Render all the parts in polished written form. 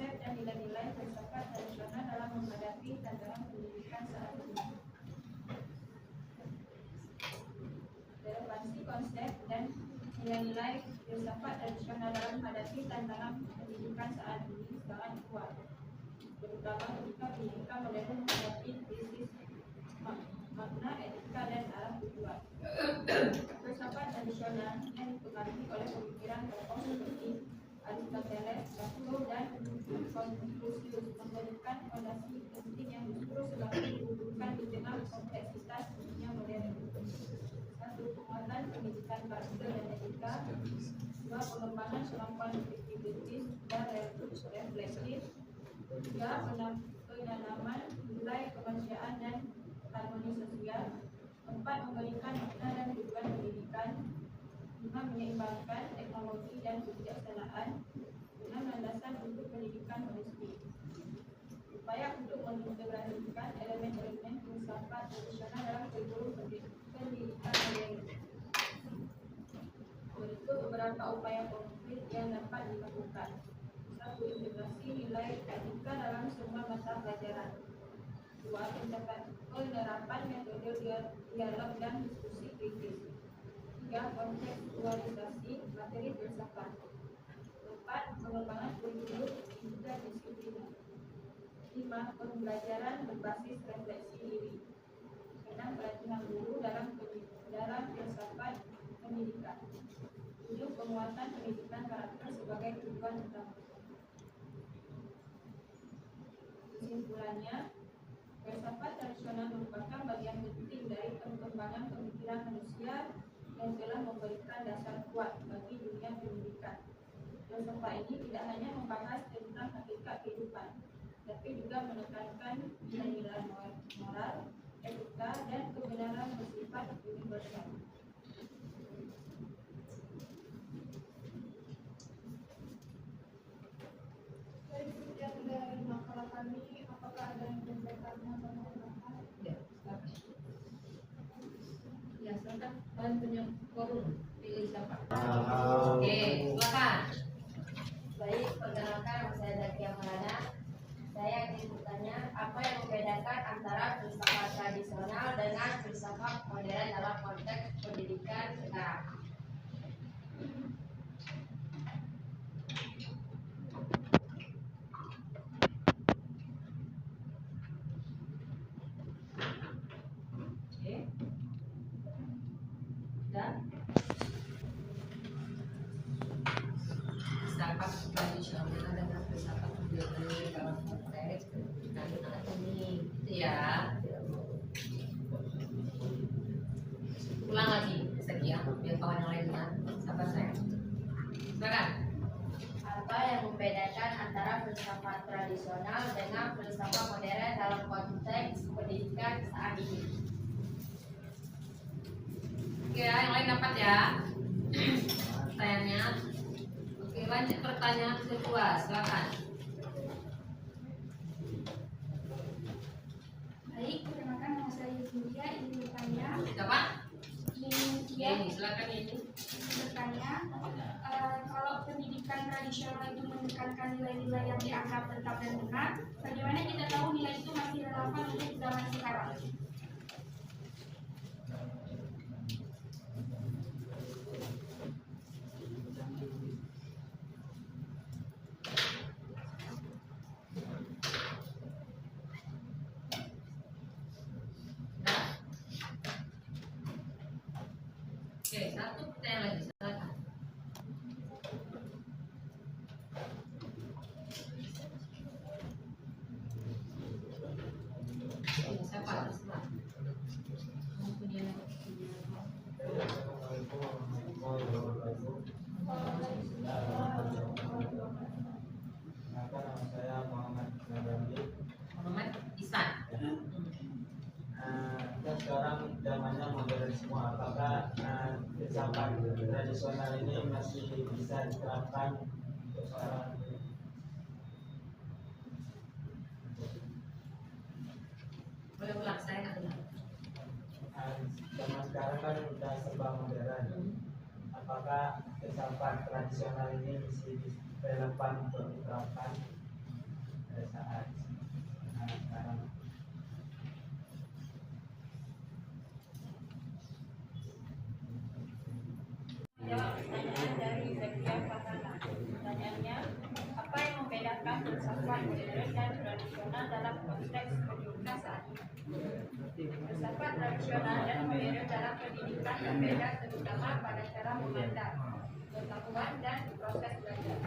konsep dan nilai-nilai filsafat tradisional dalam menghadapi tantangan pendidikan saat ini. Relevansi konsep dan nilai-nilai filsafat tradisional dalam menghadapi tantangan pendidikan saat ini sangat kuat, terutama ketika pendidikan modern menghadapi krisis makna, etika, dan arah tujuan. Filsafat tradisional yang dipengaruhi oleh pemikiran tokoh seperti Aristoteles, Plato, dan Confucius memberikan fondasi penting yang justru semakin dibutuhkan di tengah kompleksitas dunia modern. 1. Penguatan pendidikan karakter dan etika. 2. Pengembangan kemampuan berpikir kritis dan refleksif. 3. Penanaman nilai kemanusiaan dan harmoni sosial. 4. Memberikan makna dan tujuan pendidikan. 5. Menyeimbangkan teknologi dan kebijaksanaan. 6. Landasan untuk pendidikan holistik. Upaya untuk mengintegrasikan elemen-elemen filsafat tradisional dalam kurikulum pendidikan modern. Berikut beberapa upaya konkret yang dapat dilakukan. 1. Integrasi nilai etika dalam semua mata pelajaran. 2. Penerapan metode dialog dan diskusi kritis. 3. Kontekstualisasi materi filsafat. 4. Pengembangan kurikulum interdisipliner. 5. Pembelajaran berbasis refleksi diri. 6. Pelatihan guru dalam filsafat pendidikan. 7. Penguatan pendidikan karakter sebagai tujuan utama. Kesimpulannya, filsafat tradisional merupakan bagian penting dari perkembangan pemikiran manusia yang telah memberikan dasar kuat bagi dunia pendidikan. Filsafat ini tidak hanya membahas tentang hakikat kehidupan, tapi juga menekankan nilai-nilai moral, etika, dan kebenaran bersifat universal. Sekian dari makalah kami, apakah ada yang bertanya atau menambahkan? Ya, silakan. Ya, silakan. Kalian punya forum, pilih siapa? Oke, silakan. Baik, perkenalkan nama saya Zakia Marana. Saya ingin bertanya, apa yang membedakan antara filsafat tradisional dengan filsafat modern dalam konteks pendidikan sekarang? Oke. Dan filsafat tradisional dengan filsafat modern dalam konteks pendidikan saat ini, gitu ya. Ulang lagi, Zakia, biar kawan yang lain dengar. Sabar saya. Silakan. Apa yang membedakan antara filsafat tradisional dengan filsafat modern dalam konteks pendidikan saat ini? Oke, yang lain dapat ya pertanyaannya. Oke, lanjut pertanyaan kedua, silakan. Baik, perkenalkan nama saya Yulia. Ingin bertanya, Siapa? Yulia Ini, silakan ini. bertanya, kalau pendidikan tradisional itu menekankan nilai-nilai yang dianggap tetap dan benar, bagaimana kita tahu nilai itu masih relevan untuk zaman sekarang? Nah. Oke, satu pertanyaan lagi, silakan. Ini siapa? Punya. Nama saya Muhammad Nabandi. Muhammad Isan. Kita sekarang zamannya modern semua. Apakah filsafat tradisional ini masih bisa diterapkan untuk sekarang? Boleh ulang, saya nggak dengar. Zaman sekarang kan sudah serba modern. Apakah filsafat tradisional ini masih relevan untuk diterapkan? filsafat modern dan tradisional dalam konteks pendidikan saat ini. Filsafat tradisional dan modern dalam pendidikan berbeda terutama pada cara memandang pengetahuan dan proses belajar.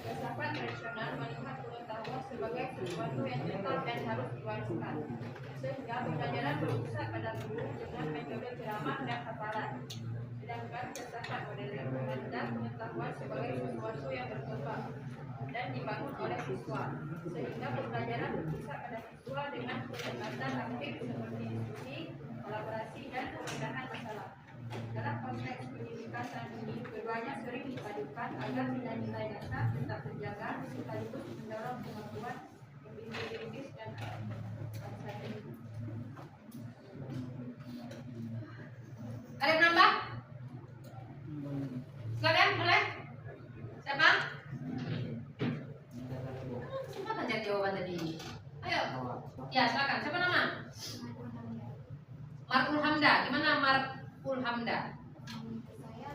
Filsafat tradisional melihat pengetahuan sebagai sesuatu yang tetap dan harus diwariskan, sehingga pembelajaran berpusat pada guru dengan metode grammar dan hafalan. Sedangkan filsafat modern memandang pengetahuan sebagai sesuatu yang berkembang dan dibangun oleh siswa, sehingga pembelajaran berpusat pada siswa dengan pendekatan aktif seperti diskusi, kolaborasi, dan pemecahan masalah. Dalam konteks pendidikan saat ini, keduanya sering dipadukan agar nilai-nilai dasar tetap terjaga sekaligus mendorong kemampuan individu dan bangsa ini. Ada yang menambah? Silakan, boleh. Siapa? Siapa baca jawaban tadi? Ayo. Ya, silakan. Siapa nama? Markul Hamda. Gimana Markul Hamda? Saya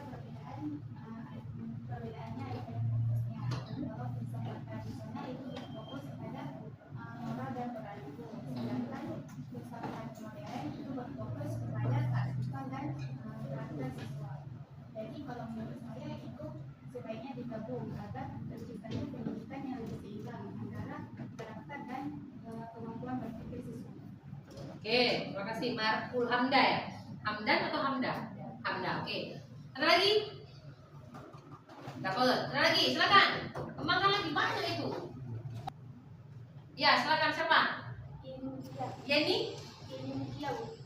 perbedaannya ada fokusnya. Kalau filsafat tradisional itu fokus pada moral dan moralitas, sedangkan filsafat modern itu berfokus kepada kearifan dan karakter siswa. Jadi kalau menurut saya itu sebaiknya digabung agar terciptanya pendidikan yang lebih seimbang antara karakter dan kemampuan berpikir siswa. Oke, terima kasih Markul Hamda ya. Hamdan atau Hamda? Hamda, oke. Ada lagi? Dapat. Ada lagi, silakan. Kembangkan lagi, banyak itu. Ya, silakan siapa? Yeni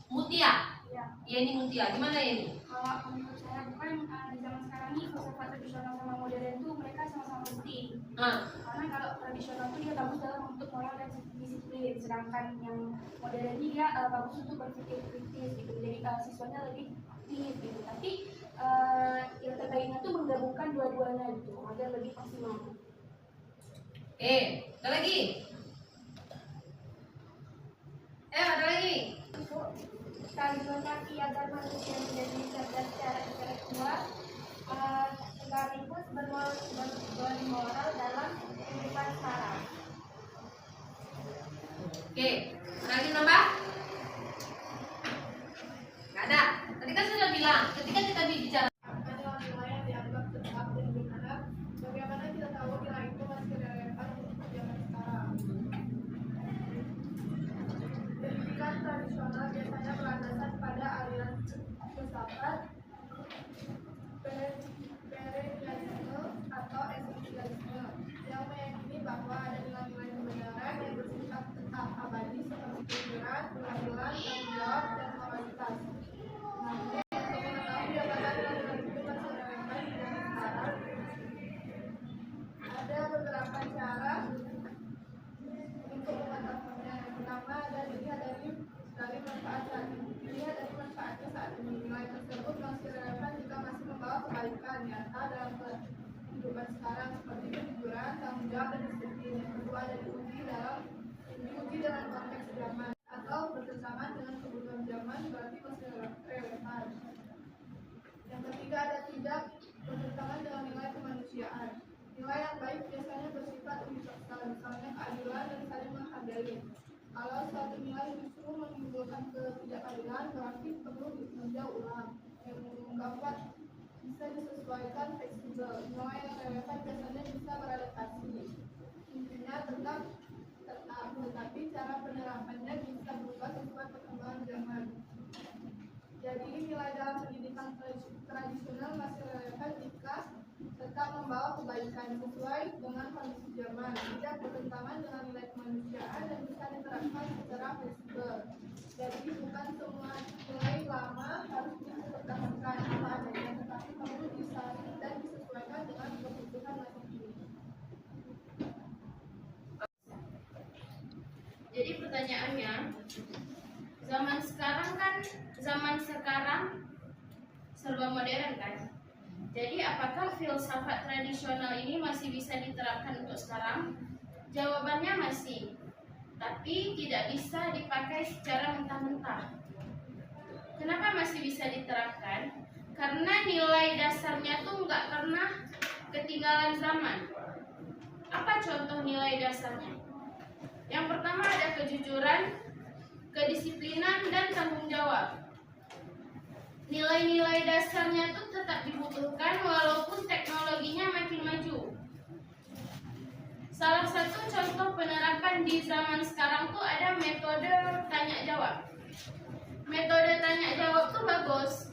Mutia. Yeni Mutia. Gimana Yeni? Kalau menurut saya bukan di zaman sekarang ini filsafat tradisional sama modern itu mereka sama-sama penting. Karena kalau tradisional itu dia bagus dalam untuk moral dan disiplin, sedangkan yang modern ini dia bagus untuk berpikir kritis gitu. Jadi siswanya lebih aktif gitu. Tapi yang terbaiknya itu menggabungkan dua-duanya gitu agar lebih maksimal. Ada lagi? Ada lagi? Tradisional agar manusia menjadi cerdas secara intelektual sekaligus bermoral dalam kehidupan sekarang. Oke, ada lagi nambah? Nggak ada. Tadi kan sudah bilang, ketika kita bicara Adalah nilai yang dianggap tetap dan benar. Bagaimana kita tahu nilai itu masih relevan untuk zaman sekarang? Pendidikan tradisional biasanya berlandaskan pada aliran filsafat, perennialisme atau esensialisme yang meyakini bahwa ada nilai-nilai kebenaran yang bersifat tetap abadi seperti kejujuran, keadilan, tanggung jawab, dan moralitas. Namun, untuk mengetahui apakah nilai-nilai itu masih relevan di zaman sekarang, ada beberapa cara untuk mengetahuinya. Yang pertama adalah dilihat dari manfaatnya saat ini. Nilai tersebut masih relevan jika masih membawa kebaikan nyata dalam kehidupan sekarang seperti kejujuran, tanggung jawab, dan disiplin. Yang kedua ada diuji dengan konteks zaman atau bersamaan dengan kebutuhan zaman, berarti masih relevan. Yang ketiga ada tidak bertentangan dengan nilai kemanusiaan. Nilai yang baik biasanya bersifat universal, misalnya keadilan dan saling menghargai. Kalau suatu nilai justru menimbulkan ketidakadilan, berarti perlu ditinjau ulang. Yang keempat, bisa disesuaikan fleksibel. Nilai yang relevan biasanya bisa beradaptasi. Intinya tetap, tetapi cara penerapannya bisa berubah sesuai perkembangan zaman. Jadi nilai dalam pendidikan tradisional masih relevan jika tetap membawa kebaikan sesuai dengan kondisi zaman, tidak bertentangan dengan nilai kemanusiaan dan bisa diterapkan secara fleksibel. Jadi bukan semua nilai lama harus dipertahankan apa adanya, tetapi perlu disaring dan disesuaikan dengan kebutuhan masa kini. Jadi pertanyaannya, zaman sekarang serba modern kan? Jadi apakah filsafat tradisional ini masih bisa diterapkan untuk sekarang? Jawabannya masih, tapi tidak bisa dipakai secara mentah-mentah. Kenapa masih bisa diterapkan? Karena nilai dasarnya tuh nggak pernah ketinggalan zaman. Apa contoh nilai dasarnya? Yang pertama ada kejujuran, kedisiplinan, dan tanggung jawab. Nilai-nilai dasarnya itu tetap dibutuhkan walaupun teknologinya makin maju. Salah satu contoh penerapan di zaman sekarang tuh ada metode tanya jawab. Metode tanya jawab tuh bagus,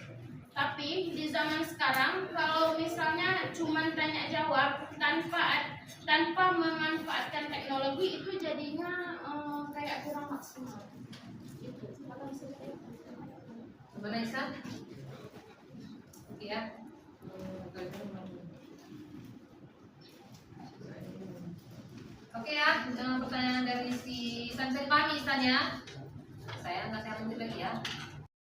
tapi di zaman sekarang kalau misalnya cuma tanya jawab tanpa memanfaatkan teknologi itu jadinya kayak kurang maksimal. Itu. Vanessa? Ya. Oke ya, pertanyaan dari si San pahami San ya. Saya nggak lanjut lagi ya.